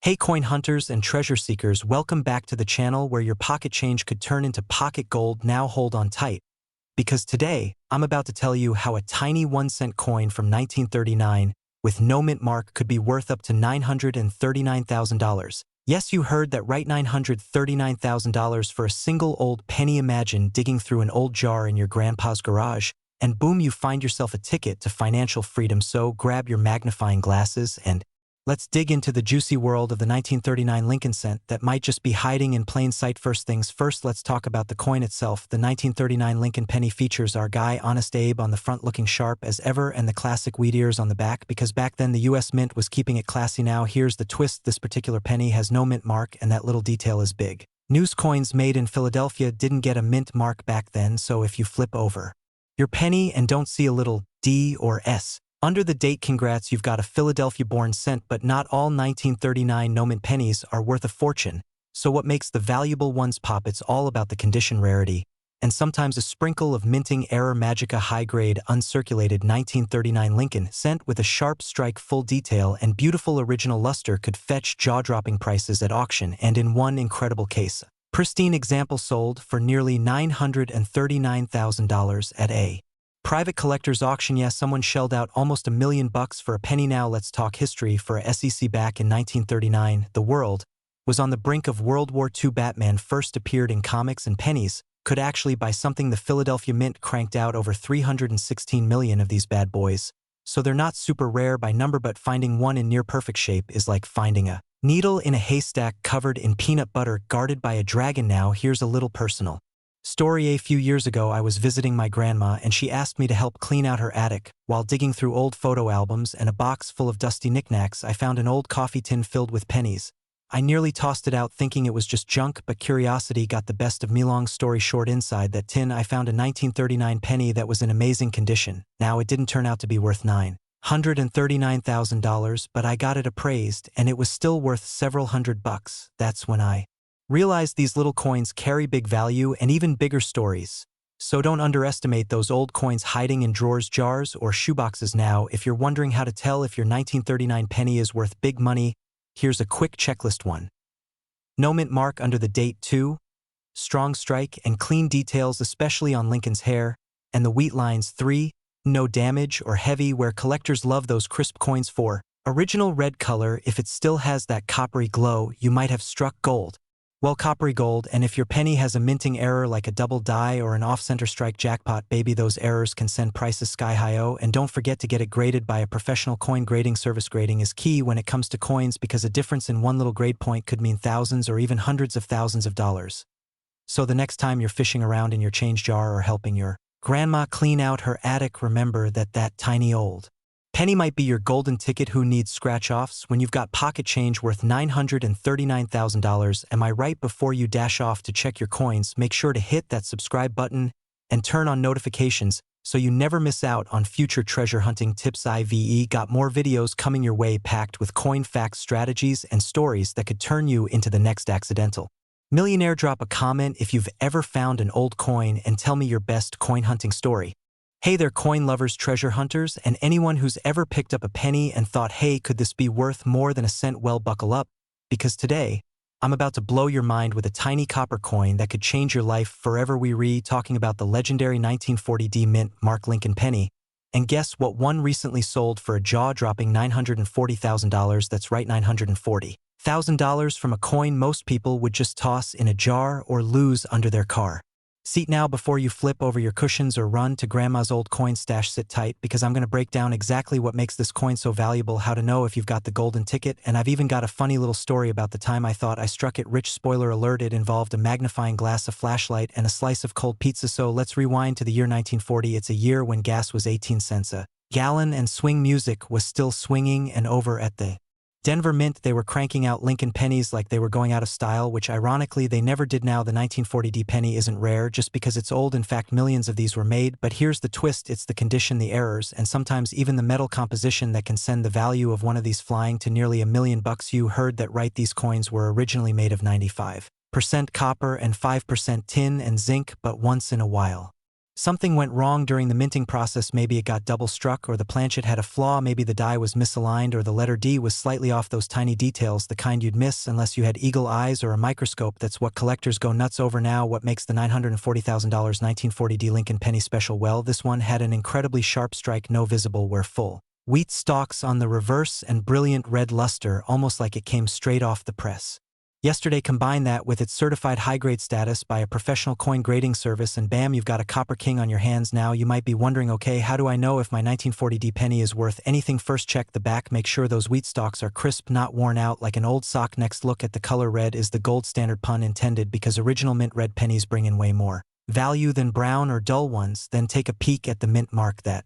Hey coin hunters and treasure seekers, welcome back to the channel where your pocket change could turn into pocket gold. Now hold on tight, because today I'm about to tell you how a tiny 1-cent coin from 1939 with no mint mark could be worth up to $939,000. Yes, you heard that right, $939,000 for a single old penny. Imagine digging through an old jar in your grandpa's garage, and boom, you find yourself a ticket to financial freedom. So grab your magnifying glasses and let's dig into the juicy world of the 1939 Lincoln cent that might just be hiding in plain sight. First things first, let's talk about the coin itself. The 1939 Lincoln penny features our guy Honest Abe on the front looking sharp as ever and the classic wheat ears on the back, because back then the US Mint was keeping it classy. Now here's the twist: this particular penny has no mint mark, and that little detail is big. News coins made in Philadelphia didn't get a mint mark back then, so if you flip over your penny and don't see a little D or S under the date, congrats, you've got a Philadelphia-born cent. But not all 1939 no-mint pennies are worth a fortune. So what makes the valuable ones pop? It's all about the condition, rarity, and sometimes a sprinkle of minting error magic. A high-grade, uncirculated 1939 Lincoln cent with a sharp strike, full detail, and beautiful original luster could fetch jaw-dropping prices at auction, and in one incredible case, pristine example sold for nearly $939,000 at a private collector's auction. Yes, someone shelled out almost $1 million for a penny. Now let's talk history for a SEC. Back in 1939, the world was on the brink of World War II. Batman first appeared in comics, and pennies could actually buy something. The Philadelphia Mint cranked out over 316 million of these bad boys. So they're not super rare by number, but finding one in near perfect shape is like finding a needle in a haystack covered in peanut butter guarded by a dragon. Now here's a little personal story. A few years ago, I was visiting my grandma, and she asked me to help clean out her attic. While digging through old photo albums and a box full of dusty knickknacks, I found an old coffee tin filled with pennies. I nearly tossed it out thinking it was just junk, but curiosity got the best of me. Long story short, inside that tin I found a 1939 penny that was in amazing condition. Now it didn't turn out to be worth $939,000, but I got it appraised, and it was still worth several $100. That's when I realize these little coins carry big value and even bigger stories. So don't underestimate those old coins hiding in drawers, jars, or shoeboxes. Now, if you're wondering how to tell if your 1939 penny is worth big money, here's a quick checklist. 1. No mint mark under the date. 2. Strong strike and clean details, especially on Lincoln's hair and the wheat lines. 3. No damage or heavy wear. Collectors love those crisp coins. 4. Original red color. If it still has that coppery glow, you might have struck gold. Well, coppery gold. And if your penny has a minting error like a double die or an off-center strike, jackpot, baby. Those errors can send prices sky high. Oh, and don't forget to get it graded by a professional coin grading service. Grading is key when it comes to coins, because a difference in one little grade point could mean thousands or even hundreds of thousands of dollars. So the next time you're fishing around in your change jar or helping your grandma clean out her attic, remember that tiny old penny might be your golden ticket. Who needs scratch-offs when you've got pocket change worth $939,000? Am I right? Before you dash off to check your coins, make sure to hit that subscribe button and turn on notifications so you never miss out on future treasure hunting tips. I've got more videos coming your way, packed with coin facts, strategies, and stories that could turn you into the next accidental millionaire. Drop a comment if you've ever found an old coin and tell me your best coin hunting story. Hey there, coin lovers, treasure hunters, and anyone who's ever picked up a penny and thought, hey, could this be worth more than a cent? Well, buckle up, because today I'm about to blow your mind with a tiny copper coin that could change your life forever. We're talking about the legendary 1940 D mint mark Lincoln penny. And guess what? One recently sold for a jaw-dropping $940,000. That's right, $940,000 from a coin most people would just toss in a jar or lose under their car seat. Now, before you flip over your cushions or run to grandma's old coin stash, sit tight, because I'm going to break down exactly what makes this coin so valuable, how to know if you've got the golden ticket, and I've even got a funny little story about the time I thought I struck it rich. Spoiler alert, it involved a magnifying glass, a flashlight, and a slice of cold pizza. So let's rewind to the year 1940. It's a year when gas was 18 cents a gallon and swing music was still swinging, and over at the Denver Mint, they were cranking out Lincoln pennies like they were going out of style, which ironically they never did. Now, the 1940 D penny isn't rare just because it's old. In fact, millions of these were made. But here's the twist: it's the condition, the errors, and sometimes even the metal composition that can send the value of one of these flying to nearly $1 million. You heard that right, these coins were originally made of 95% copper and 5% tin and zinc, but once in a while Something went wrong during the minting process, maybe it got double struck or the planchet had a flaw, maybe the die was misaligned or the letter D was slightly off. Those tiny details, the kind you'd miss unless you had eagle eyes or a microscope. That's what collectors go nuts over now. What makes the $940,000 1940D Lincoln penny special? Well, this one had an incredibly sharp strike, no visible wear, full wheat stalks on the reverse and brilliant red luster, almost like it came straight off the press. Yesterday, combine that with its certified high-grade status by a professional coin grading service and bam, you've got a copper king on your hands. Now you might be wondering, okay, how do I know if my 1940D penny is worth anything? First, check the back. Make sure those wheat stalks are crisp, not worn out like an old sock. Next, look at the color. Red is the gold standard, pun intended, because original mint red pennies bring in way more value than brown or dull ones. Then take a peek at the mint mark. That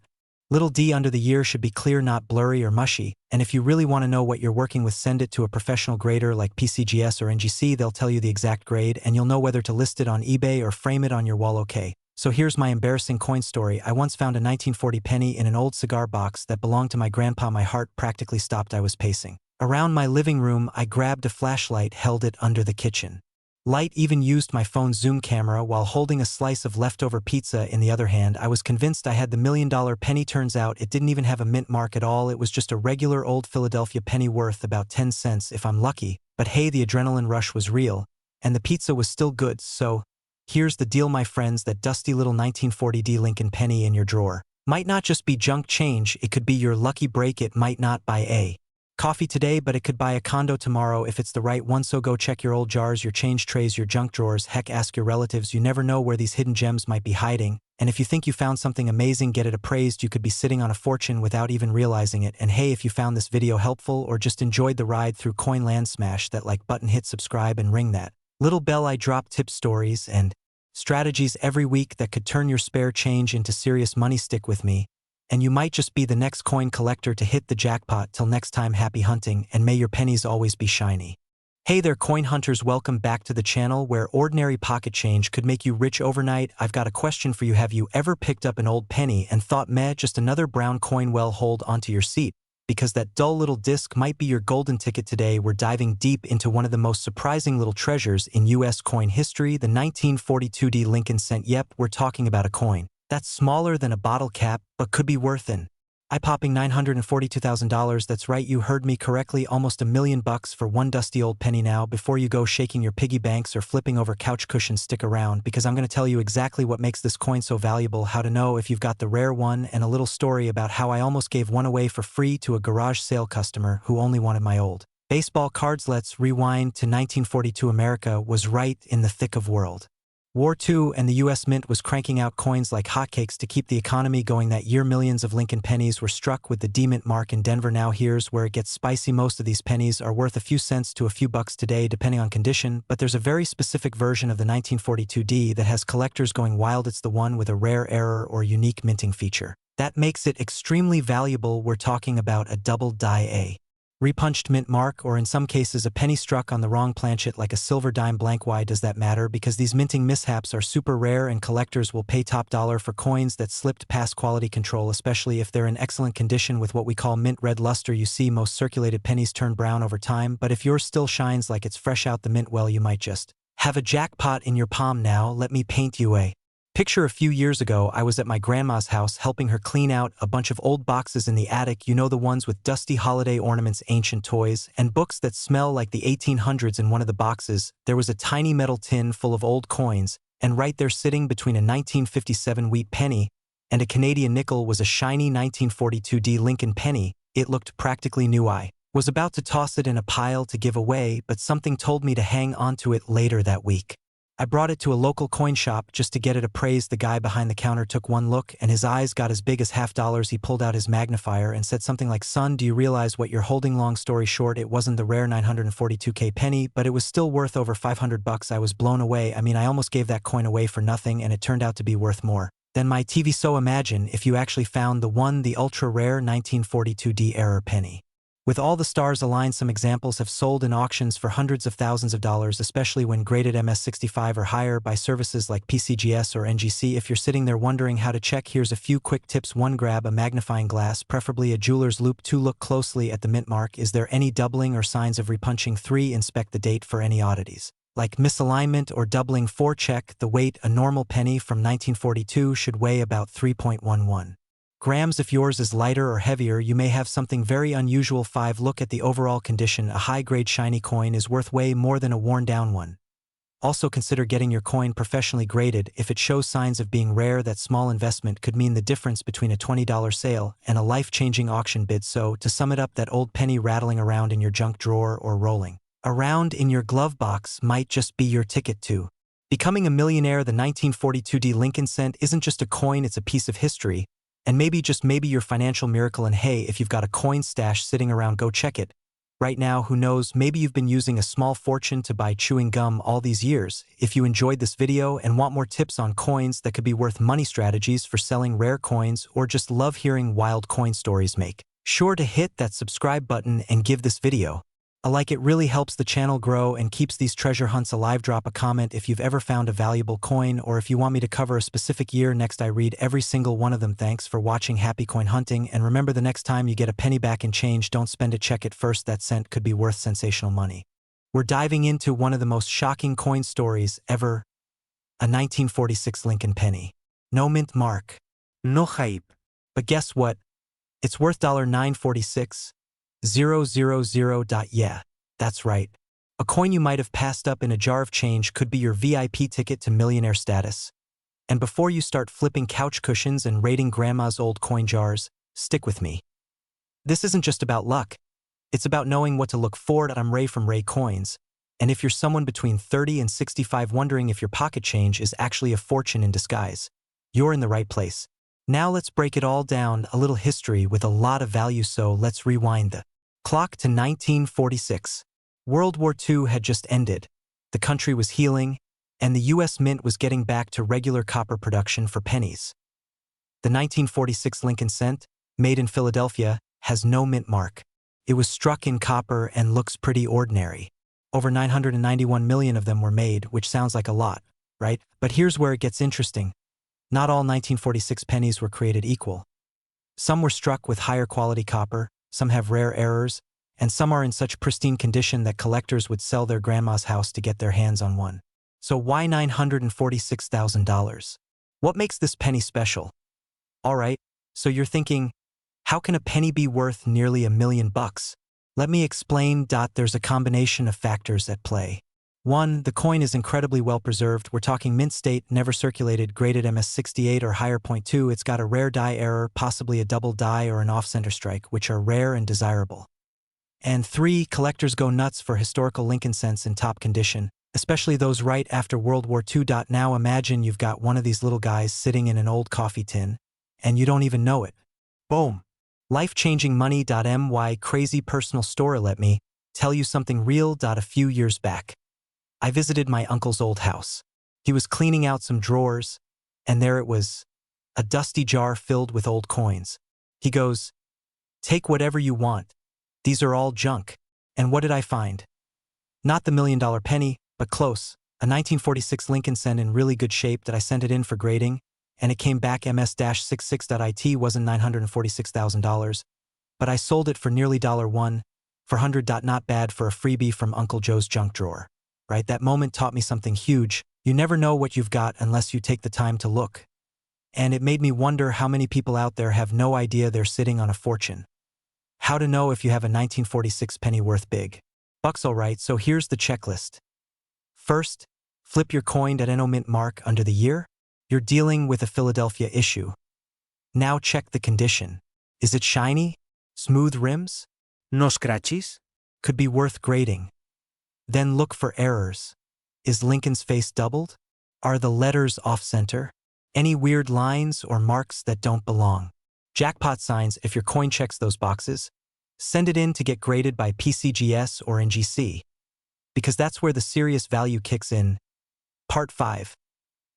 little D under the year should be clear, not blurry or mushy. And if you really want to know what you're working with, send it to a professional grader like PCGS or NGC. They'll tell you the exact grade and you'll know whether to list it on eBay or frame it on your wall. Okay, so here's my embarrassing coin story. I once found a 1940 penny in an old cigar box that belonged to my grandpa. My heart practically stopped. I was pacing around my living room. I grabbed a flashlight, held it under the kitchen light, even used my phone's zoom camera while holding a slice of leftover pizza in the other hand. I was convinced I had the $1 million penny. Turns out it didn't even have a mint mark at all. It was just a regular old Philadelphia penny worth about 10 cents if I'm lucky. But hey, the adrenaline rush was real, and the pizza was still good. So here's the deal, my friends. That dusty little 1940D Lincoln penny in your drawer might not just be junk change, it could be your lucky break. It might not buy a coffee today, but it could buy a condo tomorrow if it's the right one. So go check your old jars, your change trays, your junk drawers. Heck, ask your relatives. You never know where these hidden gems might be hiding. And if you think you found something amazing, get it appraised. You could be sitting on a fortune without even realizing it. And hey, if you found this video helpful or just enjoyed the ride through Coinland, smash that like button, hit subscribe, and ring that little bell. I drop tip stories and strategies every week that could turn your spare change into serious money. Stick with me, and you might just be the next coin collector to hit the jackpot. Till next time, happy hunting, and may your pennies always be shiny. Hey there, coin hunters, welcome back to the channel where ordinary pocket change could make you rich overnight. I've got a question for you. Have you ever picked up an old penny and thought, meh, just another brown coin? Well, hold onto your seat, because that dull little disc might be your golden ticket. Today, we're diving deep into one of the most surprising little treasures in U.S. coin history, the 1942D Lincoln cent. Yep, we're talking about a coin that's smaller than a bottle cap, but could be worth an eye-popping $942,000. That's right, you heard me correctly, almost $1 million for one dusty old penny. Now, before you go shaking your piggy banks or flipping over couch cushions, stick around, because I'm going to tell you exactly what makes this coin so valuable, how to know if you've got the rare one, and a little story about how I almost gave one away for free to a garage sale customer who only wanted my old baseball cards. Let's rewind to 1942. America was right in the thick of World War II, and the U.S. Mint was cranking out coins like hotcakes to keep the economy going. That year, millions of Lincoln pennies were struck with the D-Mint mark in Denver. Now here's where it gets spicy. Most of these pennies are worth a few cents to a few bucks today, depending on condition, but there's a very specific version of the 1942D that has collectors going wild. It's the one with a rare error or unique minting feature that makes it extremely valuable. We're talking about a double die A repunched mint mark, or in some cases a penny struck on the wrong planchet like a silver dime blank. Why does that matter? Because these minting mishaps are super rare and collectors will pay top dollar for coins that slipped past quality control, especially if they're in excellent condition with what we call mint red luster. You see, most circulated pennies turn brown over time, but if yours still shines like it's fresh out the mint, well, you might just have a jackpot in your palm. Now, let me paint you a picture. A few years ago, I was at my grandma's house helping her clean out a bunch of old boxes in the attic. You know, the ones with dusty holiday ornaments, ancient toys, and books that smell like the 1800s. In one of the boxes, there was a tiny metal tin full of old coins, and right there, sitting between a 1957 wheat penny and a Canadian nickel, was a shiny 1942D Lincoln penny. It looked practically new. I was about to toss it in a pile to give away, but something told me to hang on to it. Later that week, I brought it to a local coin shop just to get it appraised. The guy behind the counter took one look, and his eyes got as big as $50. He pulled out his magnifier and said something like, "Son, do you realize what you're holding?" Long story short, it wasn't the rare 942K penny, but it was still worth over $500. I was blown away. I mean, I almost gave that coin away for nothing, and it turned out to be worth more than my TV. So imagine if you actually found the one, the ultra-rare 1942D error penny. With all the stars aligned, some examples have sold in auctions for hundreds of thousands of dollars, especially when graded MS65 or higher by services like PCGS or NGC. If you're sitting there wondering how to check, here's a few quick tips. 1. Grab a magnifying glass, preferably a jeweler's loupe. 2. Look closely at the mint mark. Is there any doubling or signs of repunching? 3. Inspect the date for any oddities. Like misalignment or doubling forecheck, the weight, a normal penny from 1942 should weigh about 3.11 grams. If yours is lighter or heavier, you may have something very unusual. 5. Look at the overall condition. A high-grade shiny coin is worth way more than a worn-down one. Also consider getting your coin professionally graded. If it shows signs of being rare, that small investment could mean the difference between a $20 sale and a life-changing auction bid. So, to sum it up, that old penny rattling around in your junk drawer or rolling around in your glove box might just be your ticket to becoming a millionaire. The 1942 Lincoln cent isn't just a coin, it's a piece of history, and maybe, just maybe, your financial miracle. And hey, if you've got a coin stash sitting around, go check it. Right now, who knows, maybe you've been using a small fortune to buy chewing gum all these years. If you enjoyed this video and want more tips on coins that could be worth money, strategies for selling rare coins, or just love hearing wild coin stories, make sure to hit that subscribe button and give this video a like. It really helps the channel grow and keeps these treasure hunts alive. Drop a comment if you've ever found a valuable coin, or if you want me to cover a specific year next. I read every single one of them. Thanks for watching. Happy coin hunting, and remember, the next time you get a penny back in change, don't spend it, check it first. That cent could be worth sensational money. We're diving into one of the most shocking coin stories ever, a 1946 Lincoln penny. No mint mark, no hype. But guess what? It's worth $946,000. Yeah, that's right. A coin you might have passed up in a jar of change could be your VIP ticket to millionaire status. And before you start flipping couch cushions and raiding grandma's old coin jars, stick with me. This isn't just about luck. It's about knowing what to look for. I'm Ray from Ray Coins, and if you're someone between 30 and 65 wondering if your pocket change is actually a fortune in disguise, you're in the right place. Now let's break it all down, a little history with a lot of value. So let's rewind the clock to 1946. World War II had just ended, the country was healing, and the U.S. Mint was getting back to regular copper production for pennies. The 1946 Lincoln cent, made in Philadelphia, has no mint mark. It was struck in copper and looks pretty ordinary. Over 991 million of them were made, which sounds like a lot, right? But here's where it gets interesting. Not all 1946 pennies were created equal. Some were struck with higher quality copper, some have rare errors, and some are in such pristine condition that collectors would sell their grandma's house to get their hands on one. So why $946,000? What makes this penny special? Alright, so you're thinking, how can a penny be worth nearly $1 million? Let me explain. There's a combination of factors at play. 1. The coin is incredibly well preserved. We're talking mint state, never circulated, graded MS68 or higher. 2. It's got a rare die error, possibly a double die or an off-center strike, which are rare and desirable. And 3. Collectors go nuts for historical Lincoln cents in top condition, especially those right after World War II. Now imagine you've got one of these little guys sitting in an old coffee tin, and you don't even know it. Boom. Life-changing money. My crazy personal story. Let me tell you something real. A few years back, I visited my uncle's old house. He was cleaning out some drawers, and there it was, a dusty jar filled with old coins. He goes, "Take whatever you want. These are all junk." And what did I find? Not the $1 million penny, but close. A 1946 Lincoln cent in really good shape. That I sent it in for grading, and it came back MS-66. It wasn't $946,000, but I sold it for nearly $1 for $100. Not bad for a freebie from Uncle Joe's junk drawer. Right? That moment taught me something huge. You never know what you've got unless you take the time to look. And it made me wonder how many people out there have no idea they're sitting on a fortune. How to know if you have a 1946 penny worth big bucks. Alright, so here's the checklist. First, flip your coin at no mint mark under the year. You're dealing with a Philadelphia issue. Now check the condition. Is it shiny? Smooth rims? No scratches? Could be worth grading. Then look for errors. Is Lincoln's face doubled? Are the letters off-center? Any weird lines or marks that don't belong? Jackpot signs. If your coin checks those boxes, send it in to get graded by PCGS or NGC. Because that's where the serious value kicks in. Part 5.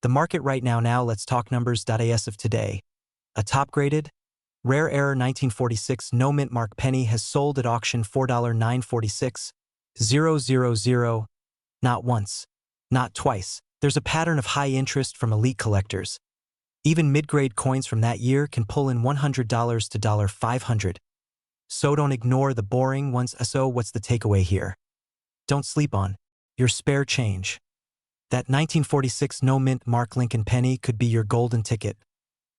The market right now. Now let's talk numbers. As of today, a top-graded, rare error 1946 no mint mark penny has sold at auction for $946,000. Not once, not twice. There's a pattern of high interest from elite collectors. Even mid-grade coins from that year can pull in $100 to $500. So don't ignore the boring ones. So what's the takeaway here? Don't sleep on your spare change. That 1946 no-mint Mark Lincoln penny could be your golden ticket.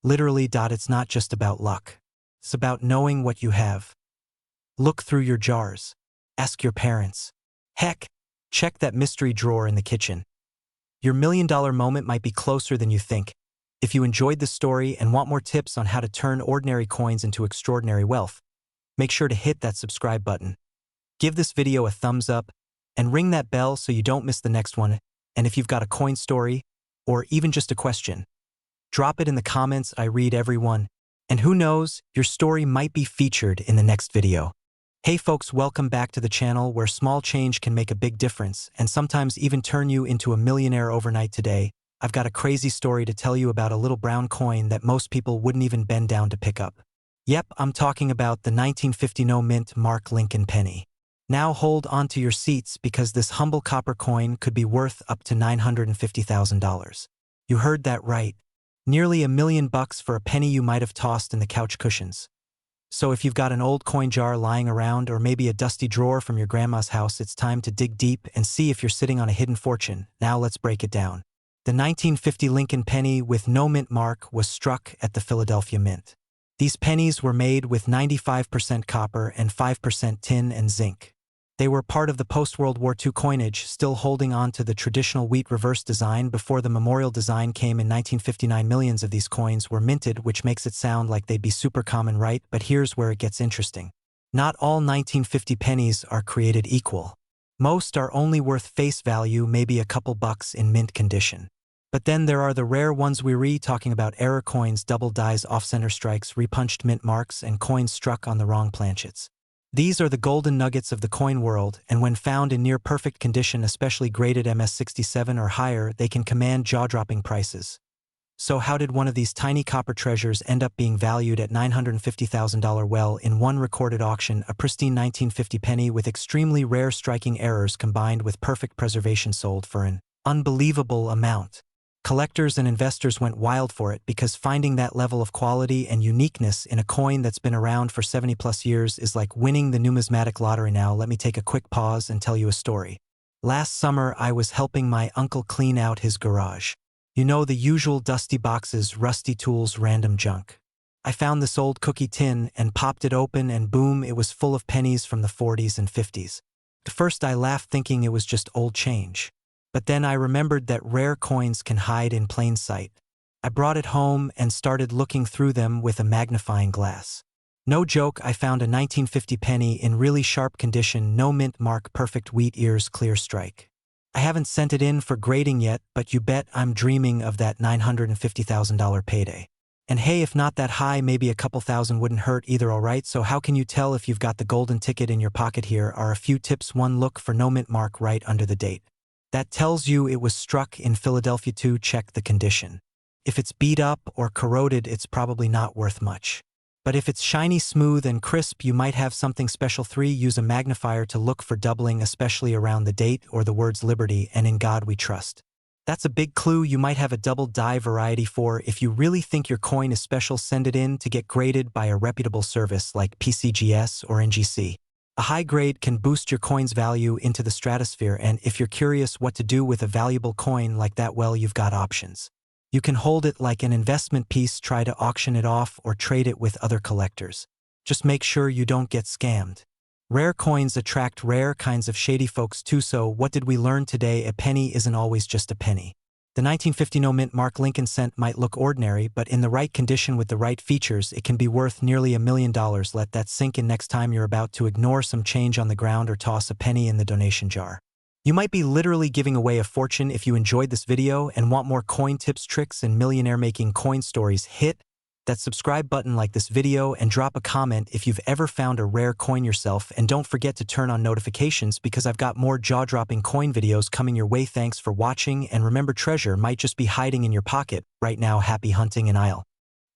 Literally. It's not just about luck. It's about knowing what you have. Look through your jars. Ask your parents. Heck, check that mystery drawer in the kitchen. Your million-dollar moment might be closer than you think. If you enjoyed this story and want more tips on how to turn ordinary coins into extraordinary wealth, make sure to hit that subscribe button. Give this video a thumbs up and ring that bell so you don't miss the next one. And if you've got a coin story or even just a question, drop it in the comments. I read every one. And who knows, your story might be featured in the next video. Hey folks, welcome back to the channel where small change can make a big difference and sometimes even turn you into a millionaire overnight. Today, I've got a crazy story to tell you about a little brown coin that most people wouldn't even bend down to pick up. Yep, I'm talking about the 1950 no-mint Mark Lincoln penny. Now hold on to your seats because this humble copper coin could be worth up to $950,000. You heard that right. Nearly $1 million for a penny you might have tossed in the couch cushions. So if you've got an old coin jar lying around or maybe a dusty drawer from your grandma's house, it's time to dig deep and see if you're sitting on a hidden fortune. Now let's break it down. The 1950 Lincoln penny with no mint mark was struck at the Philadelphia Mint. These pennies were made with 95% copper and 5% tin and zinc. They were part of the post-World War II coinage, still holding on to the traditional wheat reverse design before the memorial design came in 1959. Millions of these coins were minted, which makes it sound like they'd be super common, right? But here's where it gets interesting. Not all 1950 pennies are created equal. Most are only worth face value, maybe a couple bucks in mint condition. But then there are the rare ones we're talking about: error coins, double dies, off-center strikes, repunched mint marks, and coins struck on the wrong planchets. These are the golden nuggets of the coin world, and when found in near-perfect condition, especially graded MS67 or higher, they can command jaw-dropping prices. So how did one of these tiny copper treasures end up being valued at $950,000? Well, in one recorded auction, a pristine 1950 penny with extremely rare striking errors combined with perfect preservation sold for an unbelievable amount. Collectors and investors went wild for it because finding that level of quality and uniqueness in a coin that's been around for 70+ years is like winning the numismatic lottery. Now, let me take a quick pause and tell you a story. Last summer, I was helping my uncle clean out his garage. You know, the usual dusty boxes, rusty tools, random junk. I found this old cookie tin and popped it open, and boom, it was full of pennies from the 40s and 50s. At first, I laughed thinking it was just old change. But then I remembered that rare coins can hide in plain sight. I brought it home and started looking through them with a magnifying glass. No joke, I found a 1950 penny in really sharp condition, no mint mark, perfect wheat ears, clear strike. I haven't sent it in for grading yet, but you bet I'm dreaming of that $950,000 payday. And hey, if not that high, maybe a couple thousand wouldn't hurt either. Alright, so how can you tell if you've got the golden ticket in your pocket? Here are a few tips. 1. Look for no mint mark right under the date. That tells you it was struck in Philadelphia. 2. Check the condition. If it's beat up or corroded, it's probably not worth much. But if it's shiny, smooth, and crisp, you might have something special. 3. Use a magnifier to look for doubling, especially around the date or the words "Liberty" and "In God We Trust." That's a big clue. You might have a double die variety. 4. If you really think your coin is special, send it in to get graded by a reputable service like PCGS or NGC. A high grade can boost your coin's value into the stratosphere, and if you're curious what to do with a valuable coin like that, well, you've got options. You can hold it like an investment piece, try to auction it off, or trade it with other collectors. Just make sure you don't get scammed. Rare coins attract rare kinds of shady folks too. So what did we learn today? A penny isn't always just a penny. The 1950 no-mint Mark Lincoln cent might look ordinary, but in the right condition with the right features, it can be worth nearly $1 million. Let that sink in next time you're about to ignore some change on the ground or toss a penny in the donation jar. You might be literally giving away a fortune. If you enjoyed this video and want more coin tips, tricks, and millionaire-making coin stories, hit that subscribe button, like this video, and drop a comment if you've ever found a rare coin yourself. And don't forget to turn on notifications because I've got more jaw-dropping coin videos coming your way. Thanks for watching, and remember, treasure might just be hiding in your pocket right now. Happy hunting, and I'll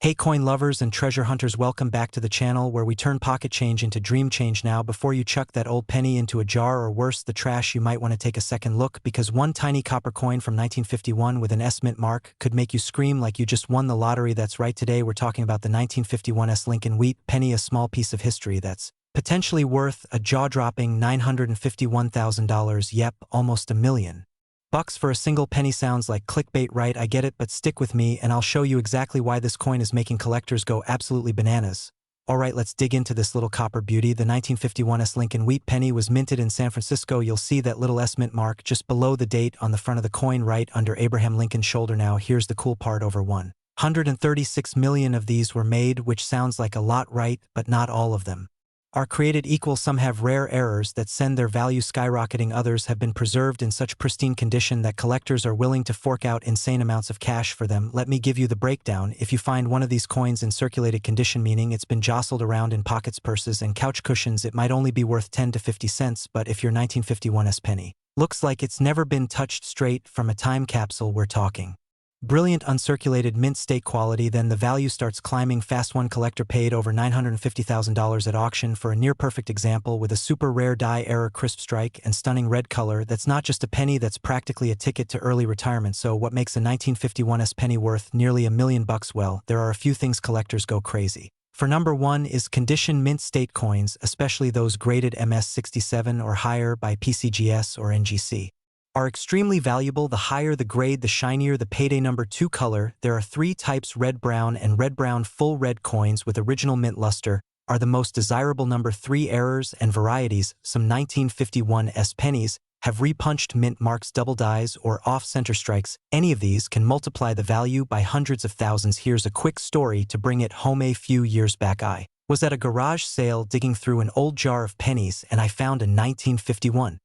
Hey coin lovers and treasure hunters, welcome back to the channel where we turn pocket change into dream change. Now, before you chuck that old penny into a jar or worse, the trash, you might want to take a second look, because one tiny copper coin from 1951 with an S mint mark could make you scream like you just won the lottery. That's right, today we're talking about the 1951 S Lincoln Wheat penny, a small piece of history that's Potentially worth a jaw-dropping $951,000, yep, almost $1 million. Bucks for a single penny sounds like clickbait, right? I get it, but stick with me and I'll show you exactly why this coin is making collectors go absolutely bananas. Alright, let's dig into this little copper beauty. The 1951 Lincoln wheat penny was minted in San Francisco. You'll see that little S mint mark just below the date on the front of the coin right under Abraham Lincoln's shoulder. Now here's the cool part: over 136 million of these were made, which sounds like a lot, right? But not all of them are created equal. Some have rare errors that send their value skyrocketing. Others have been preserved in such pristine condition that collectors are willing to fork out insane amounts of cash for them. Let me give you the breakdown. If you find one of these coins in circulated condition, meaning it's been jostled around in pockets, purses, and couch cushions, it might only be worth 10 to 50 cents, but if your 1951 penny looks like it's never been touched, straight from a time capsule, we're talking brilliant uncirculated mint state quality, then the value starts climbing fast. One collector paid over $950,000 at auction for a near-perfect example with a super rare die error crisp strike and stunning red color. That's not just a penny, that's practically a ticket to early retirement. So what makes a 1951 penny worth nearly $1 million? Well, there are a few things collectors go crazy for. Number one is condition mint state coins, especially those graded MS67 or higher by PCGS or NGC. Are extremely valuable. The higher the grade, the shinier the payday. Number two, color. There are three types: red-brown and red-brown. Full red coins with original mint luster are the most desirable. Number three, errors and varieties. Some 1951 pennies have repunched mint marks, double dies, or off-center strikes. Any of these can multiply the value by hundreds of thousands. Here's a quick story to bring it home. A few years back, I was at a garage sale digging through an old jar of pennies and I found a 1951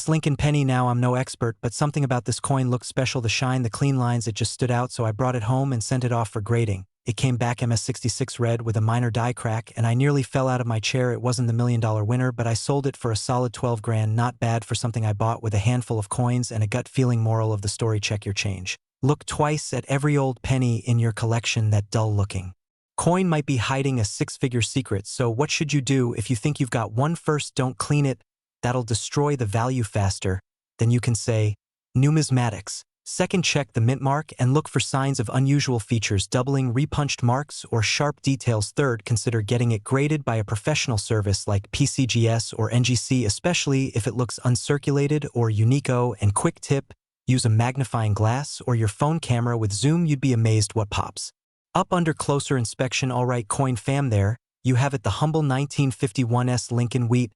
Lincoln penny. Now, I'm no expert, but something about this coin looked special. The shine, the clean lines, it just stood out. So I brought it home and sent it off for grading. It came back MS66 red with a minor die crack, and I nearly fell out of my chair. It wasn't the $1 million winner, but I sold it for a solid 12 grand. Not bad for something I bought with a handful of coins and a gut feeling. Moral of the story: check your change. Look twice at every old penny in your collection. That dull-looking coin might be hiding a six-figure secret. So what should you do if you think you've got one? First, don't clean it. That'll destroy the value faster than you can say. Numismatics. Second, check the mint mark and look for signs of unusual features: doubling, repunched marks, or sharp details. Third, consider getting it graded by a professional service like PCGS or NGC, especially if it looks uncirculated or unique. And quick tip: use a magnifying glass or your phone camera with zoom. You'd be amazed what pops up under closer inspection. Alright, coin fam, there you have it, the humble 1951 Lincoln wheat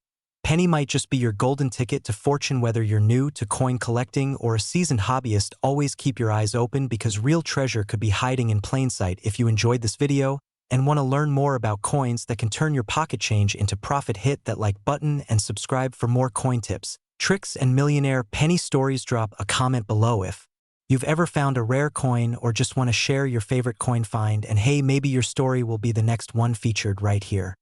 penny might just be your golden ticket to fortune. Whether you're new to coin collecting or a seasoned hobbyist, always keep your eyes open because real treasure could be hiding in plain sight. If you enjoyed this video and want to learn more about coins that can turn your pocket change into profit, hit that like button and subscribe for more coin tips, tricks, and millionaire penny stories. Drop a comment below if you've ever found a rare coin or just want to share your favorite coin find, and hey, maybe your story will be the next one featured right here.